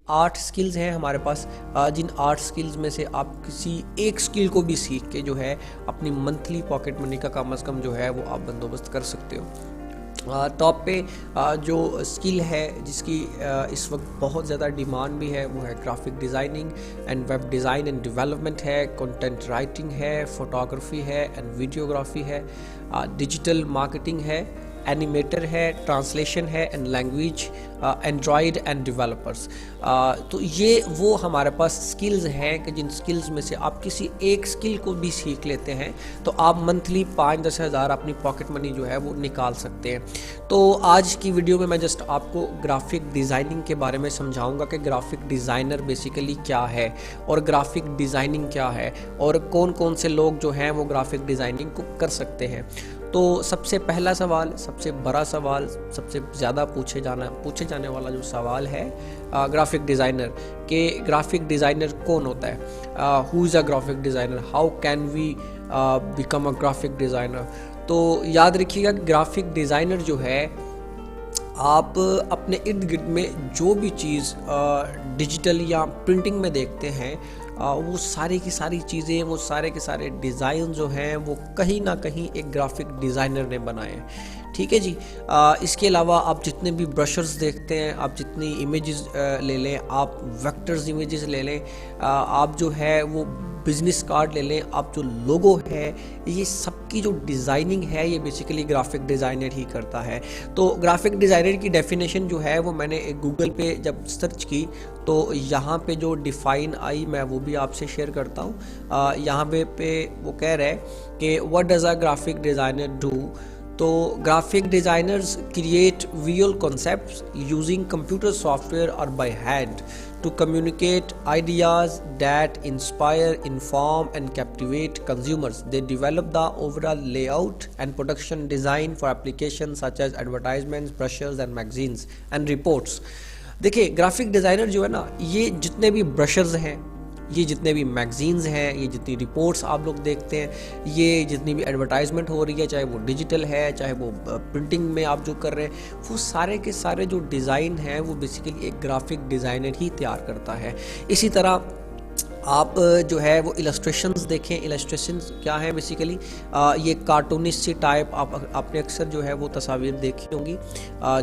8 skills हैं हमारे पास, जिन 8 skills में से आप किसी एक स्किल को भी सीख के जो है अपनी मंथली पॉकेट मनी का कम से कम जो है वो आप बंदोबस्त कर सकते हो। टॉप पे जो स्किल है जिसकी इस वक्त बहुत ज़्यादा डिमांड भी है वो है graphic designing and web design and development है, कंटेंट राइटिंग है, फोटोग्राफी है एंड वीडियोग्राफी है, डिजिटल मार्केटिंग है, एनिमेटर है, ट्रांसलेशन है and language, Android and developers. तो ये वो हमारे पास स्किल्स हैं कि जिन स्किल्स में से आप किसी एक स्किल को भी सीख लेते हैं तो आप मंथली 5-10 हज़ार अपनी पॉकेट मनी जो है वो निकाल सकते हैं। तो आज की वीडियो में मैं जस्ट आपको ग्राफिक डिज़ाइनिंग के बारे में समझाऊंगा कि ग्राफिक डिज़ाइनर बेसिकली क्या है और ग्राफिक डिज़ाइनिंग क्या है और कौन कौन से लोग जो हैं वो ग्राफिक डिज़ाइनिंग को कर सकते हैं। तो सबसे पहला सवाल, सबसे बड़ा सवाल, सबसे ज़्यादा पूछे जाने वाला जो सवाल है ग्राफिक डिज़ाइनर के ग्राफिक डिज़ाइनर कौन होता है, who is a graphic designer, how can we become a graphic designer. तो याद रखिएगा ग्राफिक डिज़ाइनर जो है आप अपने इर्द गिर्द में जो भी चीज़ डिजिटल या प्रिंटिंग में देखते हैं वो सारी की सारी चीज़ें, वो सारे के सारे डिज़ाइन जो हैं वो कहीं ना कहीं एक ग्राफिक डिज़ाइनर ने बनाए हैं। ठीक है जी। इसके अलावा आप जितने भी ब्रशर्स देखते हैं, आप जितनी इमेजेस ले लें, आप वेक्टर्स इमेजेस ले लें, आप जो है वो बिजनेस कार्ड ले लें, आप जो लोगो है, ये सबकी जो डिज़ाइनिंग है ये बेसिकली ग्राफिक डिज़ाइनर ही करता है। तो ग्राफिक डिज़ाइनर की डेफिनेशन जो है वो मैंने गूगल पे जब सर्च की तो यहाँ पे जो डिफ़ाइन आई मैं वो भी आपसे शेयर करता हूँ। यहाँ पे वो कह रहा है कि what does a graphic designer do. तो graphic designers create visual concepts using computer software और by hand to communicate ideas that inspire, inform and captivate consumers. They develop the overall layout and production design for applications such as advertisements, brochures and magazines and reports. देखिए graphic designer जो है ना, ये जितने भी brushes हैं, ये जितने भी मैगजीन्स हैं, ये जितनी रिपोर्ट्स आप लोग देखते हैं, ये जितनी भी एडवर्टाइजमेंट हो रही है, चाहे वो डिजिटल है चाहे वो प्रिंटिंग में आप जो कर रहे हैं, वो सारे के सारे जो डिज़ाइन हैं वो बेसिकली एक ग्राफिक डिज़ाइनर ही तैयार करता है। इसी तरह आप जो है वो इलस्ट्रेशंस देखें। इलस्ट्रेशंस क्या है बेसिकली, ये कार्टूनिस्ट सी टाइप आपने अक्सर जो है वो तस्वीर देखी होंगी,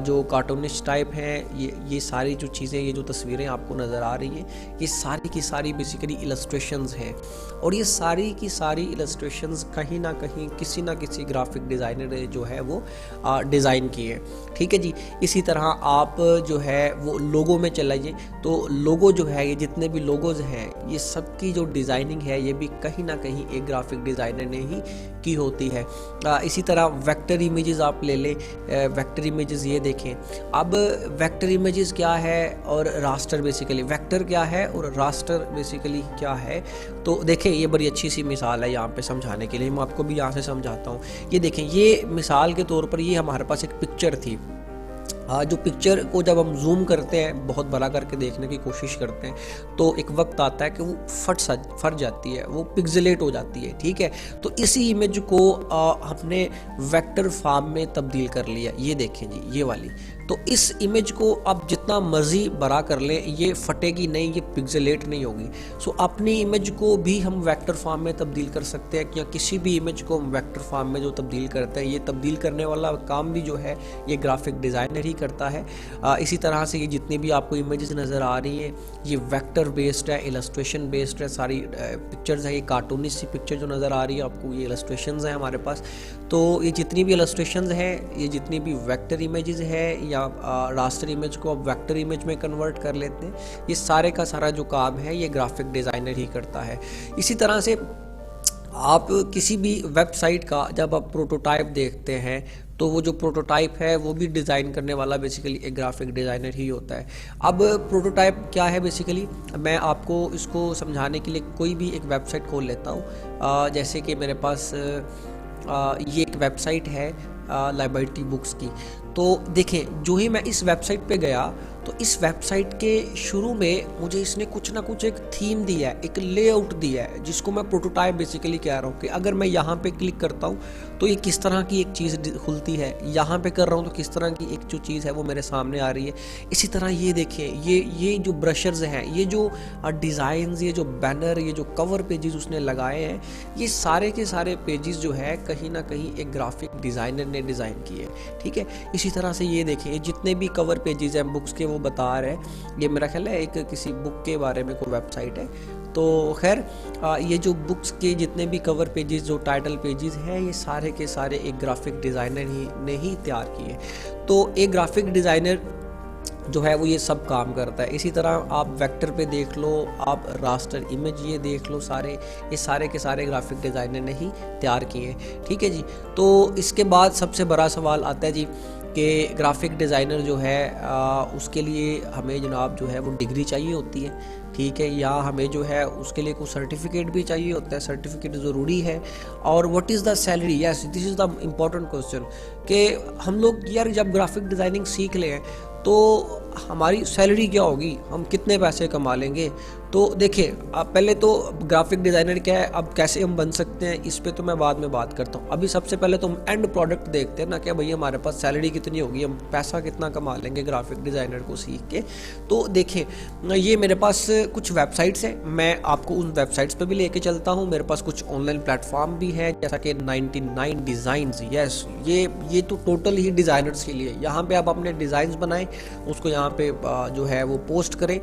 जो कार्टूनिस्ट टाइप हैं, ये सारी जो चीज़ें, ये जो तस्वीरें आपको नज़र आ रही हैं, ये सारी की सारी बेसिकली इलस्ट्रेशंस हैं और ये सारी की सारी इलस्ट्रेशंस कहीं ना कहीं किसी ना किसी ग्राफिक डिज़ाइनर ने जो है वो डिज़ाइन की है। ठीक है जी। इसी तरह आप जो है वो लोगो में चलाइए, तो लोगो जो है, ये जितने भी लोगोज हैं, ये सबकी जो डिज़ाइनिंग है ये भी कहीं ना कहीं एक ग्राफिक डिज़ाइनर ने ही की होती है। इसी तरह वेक्टर इमेजेस आप ले लें, वेक्टर इमेजेस ये देखें। अब वेक्टर इमेजेस क्या है और रास्टर बेसिकली, वेक्टर क्या है और रास्टर बेसिकली क्या है, तो देखें ये बड़ी अच्छी सी मिसाल है यहाँ पे समझाने के लिए, मैं आपको भी यहाँ से समझाता हूँ। ये देखें, ये मिसाल के तौर पर ये हमारे पास एक पिक्चर थी। जो पिक्चर को जब हम जूम करते हैं, बहुत बड़ा करके देखने की कोशिश करते हैं, तो एक वक्त आता है कि वो फट जाती है, वो पिक्सेलेट हो जाती है। ठीक है। तो इसी इमेज को हमने वेक्टर फॉर्म में तब्दील कर लिया। ये देखें जी, ये वाली। तो इस इमेज को आप जितना मर्जी बड़ा कर लें, ये फटेगी नहीं, ये पिक्सेलेट नहीं होगी। सो अपनी इमेज को भी हम वेक्टर फॉर्म में तब्दील कर सकते हैं, या किसी भी इमेज को हम वेक्टर फॉर्म में जो तब्दील करते हैं, ये तब्दील करने वाला काम भी जो है ये ग्राफिक डिज़ाइनर ही करता है। इसी तरह से ये जितनी भी आपको इमेजेस नज़र आ रही हैं, ये वेक्टर बेस्ड है, इलस्ट्रेशन बेस्ड है, सारी पिक्चर्स है। ये कार्टूनिस्ट सी पिक्चर जो नज़र आ रही है आपको, ये इलस्ट्रेशंस हैं हमारे पास। तो ये जितनी भी इलस्ट्रेशंस हैं, ये जितनी भी वेक्टर इमेजेस है या रास्टर इमेज को आप वेक्टर इमेज में कन्वर्ट कर लेते हैं, ये सारे का सारा जो काम है ये ग्राफिक डिज़ाइनर ही करता है। इसी तरह से आप किसी भी वेबसाइट का जब आप प्रोटोटाइप देखते हैं, तो वो जो प्रोटोटाइप है वो भी डिज़ाइन करने वाला बेसिकली एक ग्राफिक डिज़ाइनर ही होता है। अब प्रोटोटाइप क्या है बेसिकली, मैं आपको इसको समझाने के लिए कोई भी एक वेबसाइट खोल लेता हूँ। जैसे कि मेरे पास ये एक वेबसाइट है लिबर्टी बुक्स की। तो देखें, जो ही मैं इस वेबसाइट पे गया तो इस वेबसाइट के शुरू में मुझे इसने कुछ ना कुछ एक थीम दिया है, एक लेआउट दिया है, जिसको मैं प्रोटोटाइप बेसिकली कह रहा हूँ कि अगर मैं यहाँ पे क्लिक करता हूँ तो ये किस तरह की एक चीज़ खुलती है, यहाँ पे कर रहा हूँ तो किस तरह की एक जो चीज़ है वो मेरे सामने आ रही है। इसी तरह ये देखें, ये जो ब्रशर्स हैं, ये जो डिज़ाइंस, ये जो बैनर, ये जो कवर पेजेस उसने लगाए हैं, ये सारे के सारे पेजेस जो है कहीं ना कहीं एक ग्राफिक डिज़ाइनर ने डिज़ाइन किए, ठीक है। इसी तरह से ये देखें, जितने भी कवर पेजेस हैं बुक्स के वो बता रहे हैं, ये मेरा ख्याल है एक किसी बुक के बारे में कोई वेबसाइट है। तो खैर ये जो बुक्स के जितने भी कवर पेजेस, जो टाइटल पेजेस हैं, ये सारे के सारे एक ग्राफिक डिज़ाइनर ने ही तैयार किए। तो एक ग्राफिक डिज़ाइनर जो है वो ये सब काम करता है। इसी तरह आप वेक्टर पे देख लो, आप रास्टर इमेज ये देख लो, ये सारे के सारे ग्राफिक डिज़ाइनर ने ही तैयार किए, ठीक है जी। तो इसके बाद सबसे बड़ा सवाल आता है जी कि ग्राफिक डिज़ाइनर जो है उसके लिए हमें जनाब जो है वो डिग्री चाहिए होती है, ठीक है, या हमें जो है उसके लिए कोई सर्टिफिकेट भी चाहिए होता है, सर्टिफिकेट ज़रूरी है। और what is the salary, yes this is the important question कि हम लोग यार जब ग्राफिक डिज़ाइनिंग सीख लें तो हमारी सैलरी क्या होगी, हम कितने पैसे कमा लेंगे। तो देखिए, आप पहले तो ग्राफिक डिज़ाइनर क्या है, अब कैसे हम बन सकते हैं इस पे तो मैं बाद में बात करता हूँ। अभी सबसे पहले तो हम एंड प्रोडक्ट देखते हैं ना, क्या भैया हमारे पास सैलरी कितनी होगी, हम पैसा कितना कमा लेंगे ग्राफिक डिज़ाइनर को सीख के। तो देखिए, ये मेरे पास कुछ वेबसाइट्स हैं, मैं आपको उन वेबसाइट्स पे भी लेके चलता हूँ। मेरे पास कुछ ऑनलाइन प्लेटफॉर्म भी है, जैसा कि 99 डिज़ाइंस, यस ये तो टोटल ही डिज़ाइनर्स के लिए। यहाँ पे आप अपने डिज़ाइंस बनाएं, उसको यहाँ पे जो है वो पोस्ट करें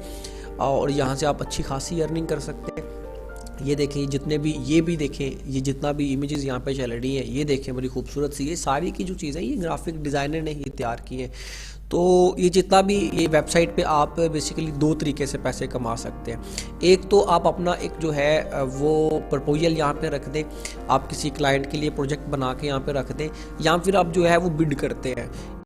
और यहाँ से आप अच्छी खासी अर्निंग कर सकते हैं। ये देखें, जितने भी ये भी देखें, ये जितना भी इमेजेस यहाँ पे चल रही हैं, ये देखें बड़ी खूबसूरत सी, ये सारी की जो चीज़ें ये ग्राफिक डिज़ाइनर ने ही तैयार की हैं। तो ये जितना भी ये वेबसाइट पे आप बेसिकली दो तरीके से पैसे कमा सकते हैं। एक तो आप अपना एक जो है वो प्रपोजल यहाँ पे रख दें, आप किसी क्लाइंट के लिए प्रोजेक्ट बना के यहाँ पे रख दें, या फिर आप जो है वो बिड करते हैं।